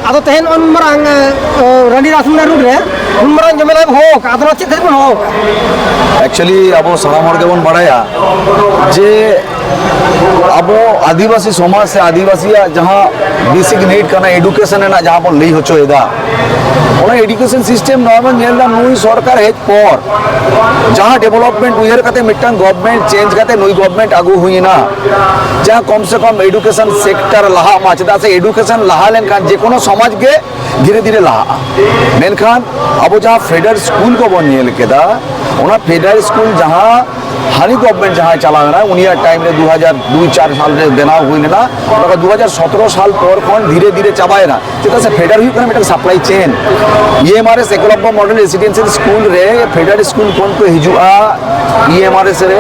ᱟᱫᱚ ᱛᱮᱦᱮᱧ ᱩᱱ ᱢᱟᱨᱟᱝ ᱨᱟᱺᱰᱤ ᱨᱟᱥᱢᱩᱱᱟ ᱨᱳᱰ ᱨᱮ ᱩᱱ ᱢᱟᱨᱟᱝ ᱡᱚᱢᱮᱞᱟᱭ ᱦᱚᱦᱚ ᱟᱠᱟᱫ ᱟᱫᱚ ᱪᱮᱫ ᱠᱷᱟᱹᱛᱤᱨ ᱵᱚᱱ ᱦᱚᱦᱚ ᱟᱠᱟᱫ? एक्चुअली अब सामान हर के बन बढ़ाया जे अब आदिवासी समाज से आदिवासी जहाँ बेसिक नीड करना एडुकेशन है ना जहाँ बन लई होचोएदा ओना एडुकेशन सिस्टम नॉर्मल नेलदा नुई सरकार हेज पर जहाँ डेवलपमेंट उयर कते मिटन गवर्नमेंट चेंज कते नुई गवर्नमेंट आगु हुईना जहाँ कम से कम एडुकेशन सेक्टर लहा मा चेदा से एडुकेशन लहा लेन खान जे कोनो समाज के धीरे धीरे लहा मेनखान अब जहाँ फेडरल स्कूल को बन नेल केदा ओना फेडरल स्कूल जहाँ हानी गवर्नमेंट जहाँ चलाना उनिया टाइम रे 2002-4 साल रे बेनाव हुई ना 2017 साल पर कौन धीरे धीरे चाबाए ना चेदा से फेडरल हुई करना mitten supply chain EMRS Eklavya model residential school रे फेडरल स्कूल कौन को हिजुआ EMRS रे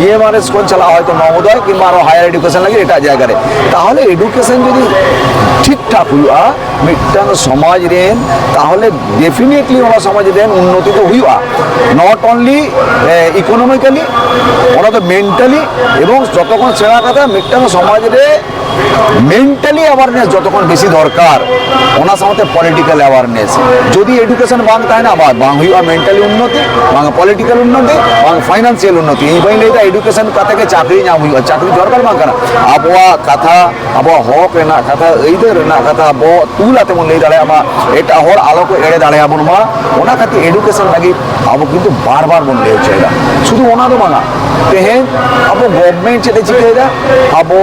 EMRS कौन चला হয় तो नवोदय किंबा हायर एडुकेशन लगे एटा जायगा रे ताहले एडुकेशन यदि ठीक ठाक हुआ मिटन समाज रेन ताहले डेफिनेटली ओना समाज रेन उन्नति तो हुआ नॉट ओनली इकोनॉमिकली ओना तो मेंटली एवं যতক্ষণ সেরা কথা মিটন সমাজ রে মেন্টালি অ্যাওয়ারনেস যতক্ষণ বেশি দরকার ওনা সাথে পলিটিক্যাল অ্যাওয়ারনেস যদি এডুকেশন বাং তাই না বাং হুইয়া মেন্টালি উন্নতি বাং পলিটিক্যাল উন্নতি বাং ফাইনান্সিয়াল উন্নতি এই বাইলে এডুকেশন কাতাকে চাকরি না হুইয়া চাকরি দরকার বাং কানা আবওয়া কথা আবওয়া হক রেনা কথা এইদের রেনা কথা আবো তুলাতে মন লই দাঁড়ায় আমা এটা হর আলোক এড়ে দাঁড়ায় আবন মা ওনা খাতি এডুকেশন লাগি আবো কিন্তু বারবার মন লই হচ্ছে শুধু ওনা তো বাঙা তেহেন আবো গভর্নমেন্ট চেতে চিকেদা আবো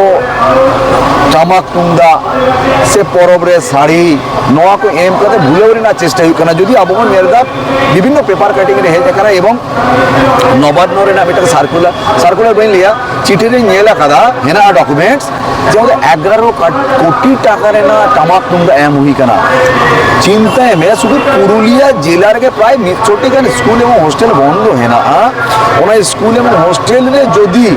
টামাক তুমদা से परब रे साड़ी नवा को एम करते भूले ना चेष्टा हुई जदि अब नेलदा विभिन्न पेपर कटिंग रे हेजना एवं नबान्न रेना मिटर सार्कुलर बन लिया चिठी रे नेला कदा हेना डॉक्यूमेंट्स जो 11 कोटी टाका रेना टामाक तुमदा एम हुई कना चिंता है मैं शुद्ध पुरुलिया जिला के प्राय 100 गान स्कूल एवं हॉस्टल बंद है ना ओना स्कूल एवं हॉस्टल रे जदि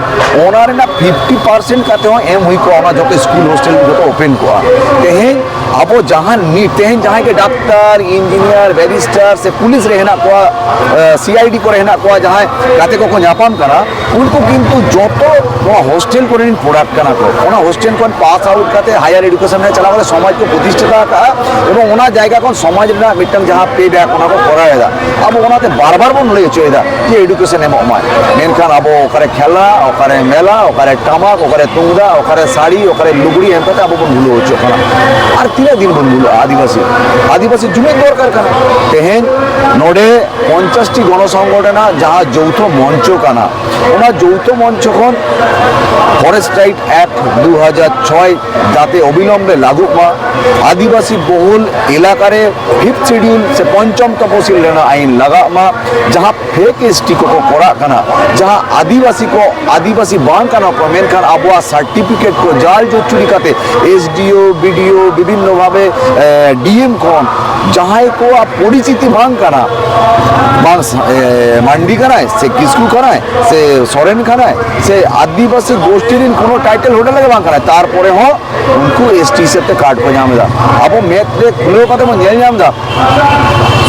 ओना रेना 50% काते हो एम हुई को ओना जो स्कूल हॉस्टल जो ओपन को तेहें अब जहाँ नी तेहें जहाँ के डॉक्टर इंजीनियर बैरिस्टर से पुलिस रहना को CID को रहना को जहाँ काते को नापाम करा उनको किंतु जो तो हॉस्टल को रेन प्रोडक्ट करना को ओना हॉस्टल को पास आउट करते हायर एडुकेशन में चला वाले समाज को प्रतिष्ठित का एवं ओना जायगा को समाज रे मिटन जहाँ पे बैक ओना को कराएदा अब ओनाते बार-बार बन लई चोएदा कि एडुकेशन एम अमाय मेनखान अब ओकरे खेला ओकरे मेला ओकरे टामाक ओकरे तुंगदा ओकरे साड़ी ओकरे लुगड़ी एम कते अब बन भूलो होचो कना আর তিনা দিন বন্ধু আদিবাসী জুমে দরকার কানা তেহেন নোডে 50টি গণসংগঠনা যাহা যৌথ মঞ্চ কানা ওনা যৌথ মঞ্চ খন ফরেস্ট রাইট অ্যাক্ট 2006 যাতে অবিলম্বে লাগু মা আদিবাসী বহুল এলাকারে 5th শিডিউল से 5ম তপসিল রেনা আইন লাগা মা যাহা फेक एसटी को करा काना जहाँ आदिवासी बांग काना मेन खान आबुआ सर्टिफिकेट को जाल जो चुरी करते SDO BDO विभिन्न भावे DM कौन जहाँ को आप परिचिति बांग काना बांग मंडी कराए से किसकू कराए से सोरेन कराए से आदिवासी गोष्ठी दिन कोनो टाइटल होटल लगे बांग कराए तार परे हो उनको ST से ते कार्ड पे जामे दा अब मैथ रे खुलो कते मन जेल जाम दा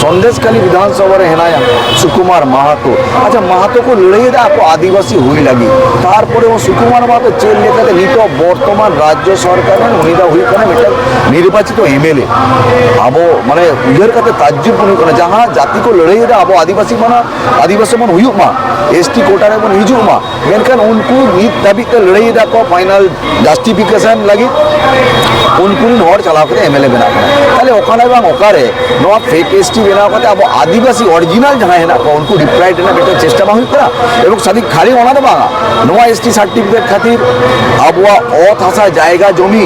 संदेशखाली विधानसभा रे हेनाया सुकुमार माहातो अच्छा माहातो को लड़ाई दे आपको आदिवासी हुई लगी तार परे वो सुकुमार माहातो जेल लेकर नीतो वर्तमान राज्य सरकार में उनिदा हुई कने मिटल निर्वाचित MLA अब माने उधर कते ताज्जुब हुई कने जहां जाति को लड़ाई दे अब आदिवासी मन हुई मा ST कोटा रे मन हिजु मा मेनखान उनको नीत दाबी ते लड़ाई दे को फाइनल जस्टिफिकेशन लगी उनको हर चलाव के MLA बना ताले ओखाने बांग ओकारे नो फेक ST बेना करते अब आदिवासी ओरिजिनल जहाँ है ना उनको डिप्राइड ना बेटा चेष्टा में हुई करा एवं सदी खाली होना तो बांगा नवा ST सर्टिफिकेट खातिर अब वह औत हसा जाएगा जमी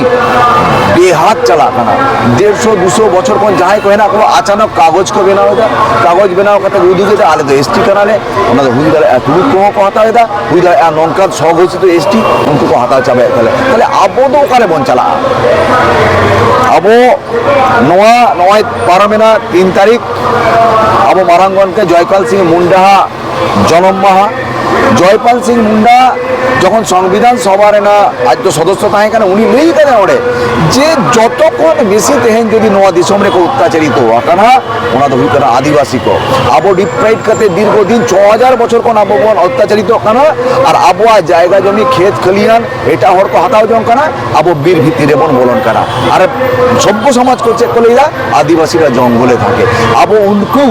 बेहात चला करना 150-200 बचर कौन जहाँ को है ना को अचानक कागज को बनाओ था कागज बनाओ करते हुई दूसरे आले तो ST करा ले उन्हें हुई दले तुम को हता है था हुई दले नौका 100 होई तो ST उनको को हता चाबे ताले अब तो काले बन चला अब नवा पारमेना 3 तारीख अब मारांगन के जयकाल सिंह मुंडा जन्म माहा জয়পাল সিং মুন্ডা যখন সংবিধান সভা ᱨᱮᱱᱟᱜ আজ তো সদস্য তাহেঁ কানা উনি লই কানা ওড়ে যে যতক্ষণ বেশি তেহেন যদি নোয়া দিশম রে কো অত্যাচারিত আকানা ওনা তো হুই কানা আদিবাসী কো আবো ডিপ্রাইড কাতে দীর্ঘদিন 6000 বছর কোন আবো বন অত্যাচারিত কানা আর আবোয়া জায়গা জমি ক্ষেত খলিয়ান এটা হর কো হাতাও জং কানা আবো বীর ভিত্তিরে বন বলন কানা আর সভ্য সমাজ কো চেক কইলা আদিবাসীরা জঙ্গলে থাকে আবো উনকু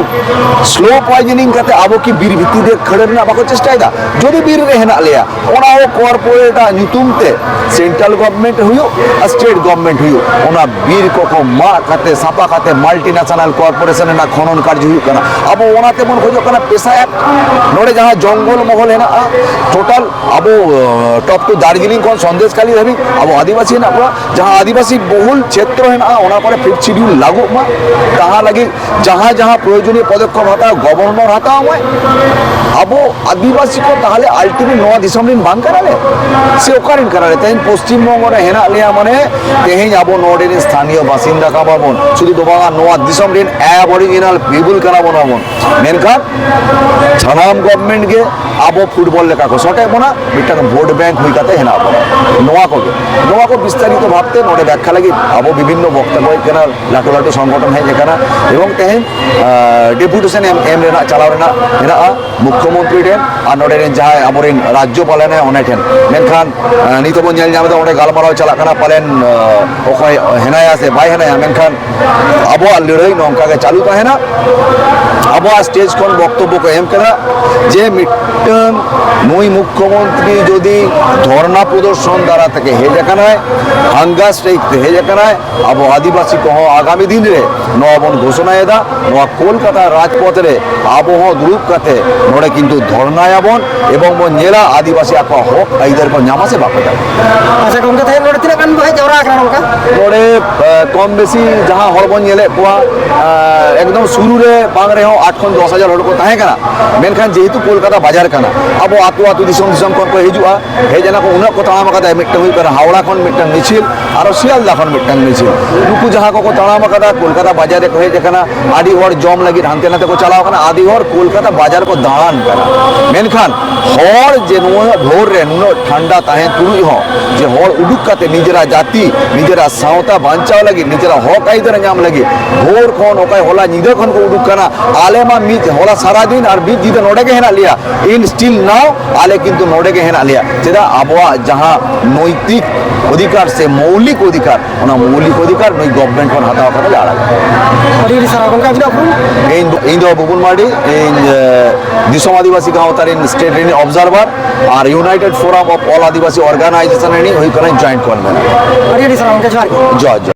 স্লো পয়জনিং কাতে আবো কি বীর ভিত্তিরে খড়ে না বাকো চেষ্টাইদা যদি বীর রে হেনা লিয়া ওনা ও কর্পোরেট নিতুমতে সেন্ট্রাল গভর্নমেंट हुई और स्टेट गवर्नमेंट हुई ओना बीर को मा खाते सापा खाते मल्टीनेशनल कॉर्पोरेशन ना खनन कार्य हुई कना अब ओनाते मन खोजो कना पेशा एक्ट नोड़े जहां जंगल महल है ना टोटल अब टॉप टू दार्जिलिंग कोन संदेश खाली हबी अब आदिवासी ना पूरा जहां आदिवासी बहुल क्षेत्र है ना ओना पर फिफ्थ शेड्यूल लागू मा तहां लगी जहां जहां प्रयोजनीय पदक्षेप हता गवर्नर हता मैं अब आदिवासी को ताहले अल्टीमेट नोआ दिसम रिन बांग कराले से ओकारिन कराले तेन पश्चिम बंग रे हेना लिया माने तेहें अब नोडे स्थानीय बासिंदा का बाबन शुद्ध दोबारा नोआ दिसम रिन एबोरिजिनल पीपल करा बनाबन मेनखान छानाम गवर्नमेंट के अब फुटबॉल लेका को सटे बना मिटन वोट बैंक हुई काते हेना नोआ को विस्तारित भाबते नोडे व्याख्या लगी अब विभिन्न वक्तव्य केना लाटो लाटो संगठन है जेकाना एवं तेहें डेपुटेशन एम रेना चलाव रेना हेना मुख्यमंत्री ठेन और नोडे रेन जहां अबोरिन राज्यपाल है ओने ठेन मेनखान नितो बन नेल जामे ओने गालमाराव चला काना पालेन ओखय हेनाया से बाय हेनाया मेनखान अबो लड़ाई नौका के चालू ताहेना अबो स्टेज कोन वक्तव्य को एम करा जे मिटन नई मुख्यमंत्री यदि धरना प्रदर्शन द्वारा तक हे जेकाना हांगा स्ट्राइक हे जेकाना अब आदिवासी को आगामी दिन रे नबन घोषणा एदा नवा कोलकाता राजपथ रे अब दुरुप काते नोडे किंतु धरनायाबन एवं बन नेला आदिवासी आको हक आइदर को नामा से बापटा अच्छा गंगा थे नोड़े तीन कान भाई जवरा आकरा नोका नोडे कम बेसी जहां हर बन नेले कोआ एकदम शुरू रे बांग रे हो 8 खन 10000 हड़ को ताहे कना मेनखान जेहेतु कोलकाता बाजार कना अब आतु आतु दिसम दिसम कोन को हिजुआ हे जना को उना को तामा कदा मिटन हुई कर हावड़ा खन मिटन मिছিল আর শিয়ালদা खन मिटन मिছিল नुकु जहां को तामा कदा कोलकाता बाजार रे कहे जेकना आदि हर जम लगी हानते नाते को चलाव कना आदि हर कोलकाता बाजार को दान कना मेनखान हर जे नुआ भोर रे नुनो ठंडा ताहे तुरुई हो जे हर उडुक काते निजरा जाति निजरा सावता बांचाव लगी निजरा हक आइदर नाम लगी भोर खन ओकाय होला निदा खन को उडुक कना आले मा मित होला सारा दिन और बीच जीते नोडे के हेना लिया इन स्टिल नाउ आले किंतु नोडे के हेना लिया चेदा आबवा जहां नैतिक अधिकार से मौलिक अधिकार ओना मौलिक अधिकार नई गवर्नमेंट को हाताव करे लाड़ा अड़ी सारा गंगा बिना इन दो बुबुन माडी इन दिसम आदिवासी गांव तारिन स्टेट रे ऑब्जर्वर और united forum of all Adivasi organisation रे होई कने जॉइंट करबे अड़ी सारा गंगा जवार जॉर्ज